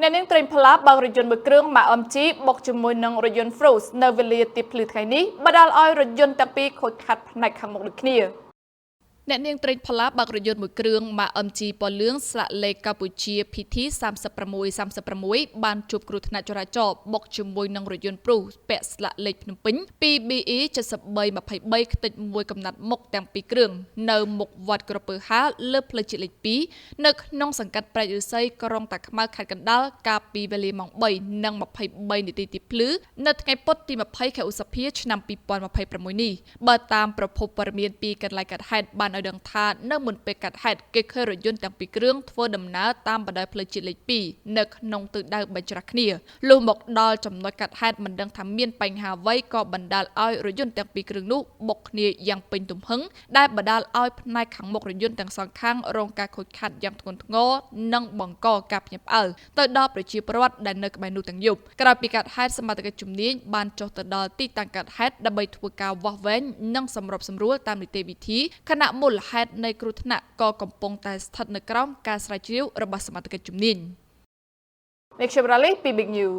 អ្នកនាងត្រេមផ្លាប់បើករថយន្តមួយគ្រឿងម៉ាក MG បុកជាមួយនឹងរថយន្ត Frost នៅវេលាទីភ្លឺថ្ងៃនេះបណ្ដាលឲ្យរថយន្តទាំងពីរខូចខាតផ្នែកខាងមុខដូចគ្នាអ្នកនាងត្រេកផ្លាបើករថយន្តមួយគ្រឿងម៉ាក MG ពណ៌លឿងស្លាកលេខកម្ពុជា PT 3636បានជួបគ្រោះថ្នាក់ចរាចរណ៍បុកជាមួយនឹងរថយន្តព្រុសពាក់ស្លាកលេខភ្នំពេញ 2BE 7323ខ្ទេច1កំណាត់មុខទាំងពីរគ្រឿងនៅមុខវត្តក្រពើហាលលើផ្លូវជាតិលេខ2នៅក្នុងសង្កាត់ព្រែកឫស្សីក្រុងតាខ្មៅខេត្តកណ្ដាលកាលពីវេលាម៉ោង 3:23 នាទីទីភ្លឺនៅថ្ងៃពុធទី20 ខែឧសភាឆ្នាំ2026នេះបើតាមប្រភពព័ត៌មានពីកន្លែងកើតហេតុបានឲ្យដឹងថានៅមុនពេលកាត់ហេតុគេឃើញរថយន្តទាំងពីរគ្រឿងធ្វើដំណើរតាមបណ្ដោយផ្លូវជាតិលេខ2នៅក្នុងទិសដៅបញ្ច្រាស់គ្នាលុះមកដល់ចំណុចកាត់ហេតុមិនដឹងថាមានបញ្ហាអ្វីក៏បណ្ដាលឲ្យរថយន្តទាំងពីរគ្រឿងនោះបុកគ្នាយ៉ាងពេញទំហឹងដែលបណ្ដាលឲ្យផ្នែកខាងមុខរថយន្តទាំងសងខាងរងការខូចខាតយ៉ាងធ្ងន់ធ្ងរនិងបង្កការភ្ញាក់ផ្អើលទៅដល់ប្រជាពលរដ្ឋដែលនៅក្បែរនោះទាំងយប់ក្រោយពីកាត់ហេតុសមត្ថកិច្ចជំនាញបានចុះទៅដល់ទីតាំងកាត់ហេតុដើម្បីធ្វើការវាស់វែងនិងសម្របសម្រួលតាមនីតិវិធីខណៈមូលហេតុនៃគ្រោះថ្នាក់ក៏កំពុងតែស្ថិតនៅក្រោមការស្រាវជ្រាវរបស់សមត្ថកិច្ចជំនាញ Big News